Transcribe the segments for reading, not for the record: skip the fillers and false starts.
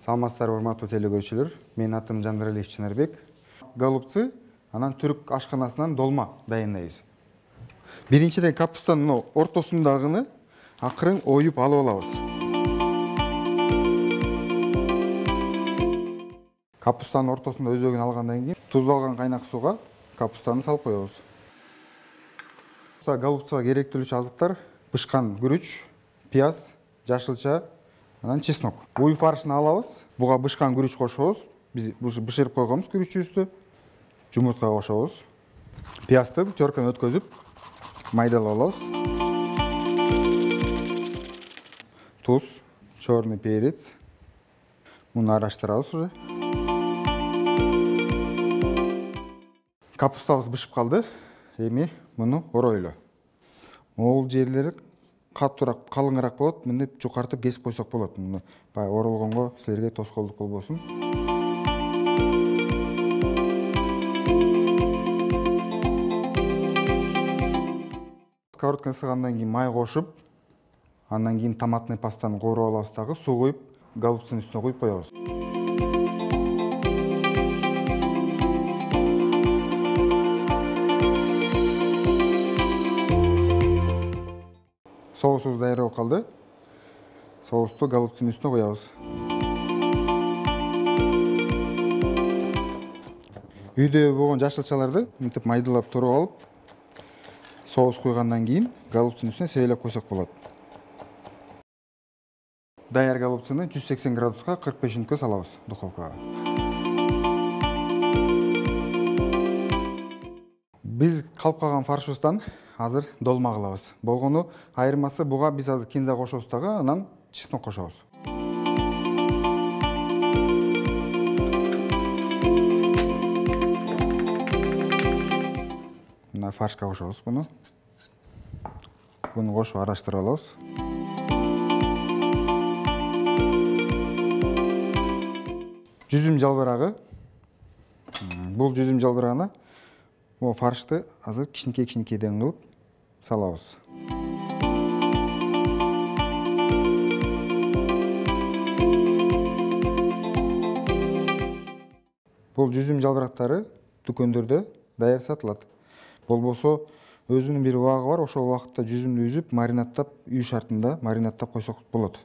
Саламатсыздар, урматтуу телекөрүүчүлөр. Менин атым Жандаралиев Чынарбек. Голубцы анан түрк ашканасынан долма дайындайбыз. Биринчиден капустанын ортосундагыны акырын оюп алып алабыз. Капустанын ортосунда өзөгүн алгандан кийин туздалган кайнак сууга капустаны салып коебуз. Голубцага керектүүлүүчү азыктар: бышкан күрүч, пияз, жашылча, анан чеснок. Уй фаршын алабыз. Буга бышкан күрүч кошобуз. Биз бышырып койгонбуз күрүчүбүздү. Жумуртка кошобуз. Пиязды чоркан өткөзүп майдалап алабыз. Туз, черный перец. Муну араштырабыз уже. Капустабыз бышып калды. Эми муну оройлу. Могул жерлери катуураак, калыңыраак болот. Мынтип жукартып кесип койсок болот. Муну баягы оролгонго силерге тоскоолдук болбосун. Сковородканы ысыгандан кийин май кошуп, андан кийин томатный пастаны кооруп алабыз дагы, суу куюп, голубцунун үстүнө куюп коебуз. Соусубуз даяр болуп калды. Соусту голубцунун үстүнө коебуз. Үйдө болгон жашылчаларды мынтип майдалап туруп алып, соус куйгандан кийин голубцунун үстүнө себелеп койсок болот. Даяр голубцуну 180 градуска 45 мүнөткө салабыз духовкага. Биз калып калган фаршыбыздан азыр долма кылабыз. Болгону айырмасы буга биз азыр кинза кошобуз дагы, анан чеснок кошобуз. Мына фаршка кошобуз буну. Буну кошуп араштырып алабыз. Жүзүм жалбырагы. Бул жүзүм жалбырагына бул фаршты азыр кичинекей-кичинекейден кылып салабыз. Бул жүзүм жалбырактары дүкөндөрдө даяр сатылат. Болбосо өзүнүн бир убагы бар, ошол убакытта жүзүмдү үзүп, маринаттап, үй шартында маринаттап койсок болот.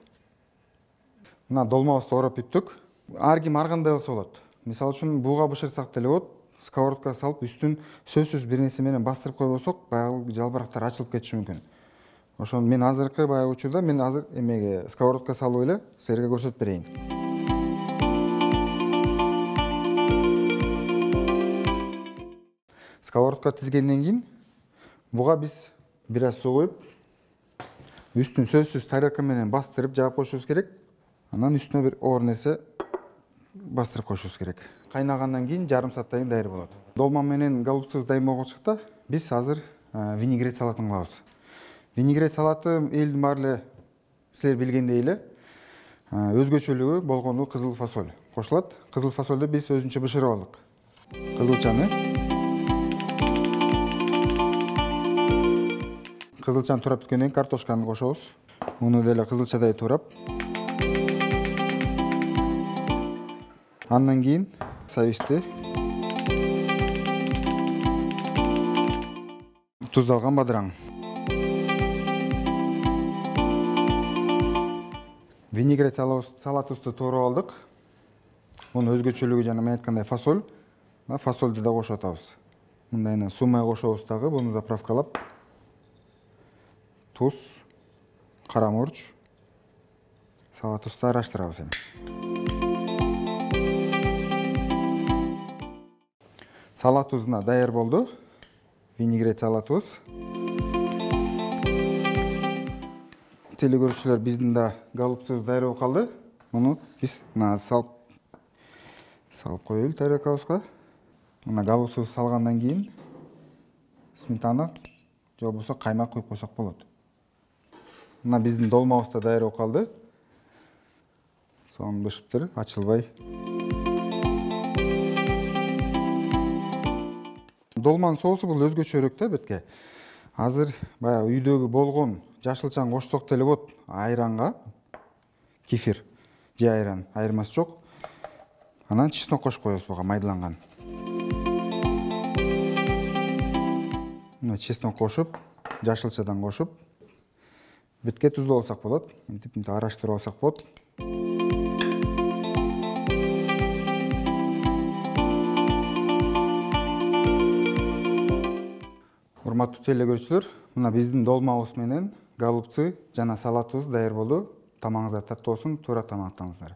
Мына долмабызды ороп бүттүк. Ар ким ар кандай болсо болот. Мисалы үчүн буга бышырсак деле болот. Сковородкага салып, үстүн сөзсүз бир нерсе менен бастырып койбосок, баягы жалбырактар ачылып кетиши мүмкүн. Ошон мен азыркы баягы учурда мен азыр эмеге сковородкага салып эле силерге көрсөтүп берейин. Сковородка тизгенден кийин буга биз бир аз суу куюп, үстүн сөзсүз тарелка менен бастырып жаап коюшубуз керек. Анан үстүнө бир оор нерсе бастырып коюшубуз керек. Кайнагандан кийин жарым сааттан кийин даяр болот. Долма менен голубцубуз дайын болгон чакта биз азыр винегрет салатын кылабыз. Винегрет салаты элдин баары эле силер билгендей эле өзгөчөлүгү болгону кызыл фасоль кошулат. Кызыл фасольду биз өзүнчө бышырып алдык. Кызылчаны турап бүткөндөн кийин картошканы кошобуз. Муну деле кызылчадай турап. Андан кийин сабизди, туздалган бадыраң. Винегрет салатыбызды туруп алдык. Мунун өзгөчөлүгү жана мен айткандай фасоль. Фасольду да кошуп атабыз. Мындайына суу май кошобуз дагы, буну заправкалап. Туз, кара мурч, салатыбызды араштырабыз эми. Салатыбыз даяр болду. Винегрет салатыбыз. Телекөрүүчүлөр, биздин да голубцубуз даяр болуп калды. Муну биз салып коелу тарелкабызга. Мына голубцубузду салгандан кийин сметана же болбосо каймак куюп койсок болот. Мына биздин долмабыз да даяр болуп калды. Соң бышыптыр, ачылбай. Долманын соусу бул өзгөчөрөөк да бетке. Азыр баягы үйдөгү болгон жашылчаны кошсок деле болот. Айранга кефир. же айран, айырмасы жок. Анан чеснок кошуп коебуз буга, майдаланган. Мына чеснок кошуп, жашылчадан кошуп, бетке тузду алсак болот. Мынтип аралаштырып алсак болот. Урматтуу телекөрүүчүлөр, мына биздин долмабыз менен голубцы жана салатыбыз даяр болду. Тамагыңыздар таттуу болсун, туура тамактаныңыздар.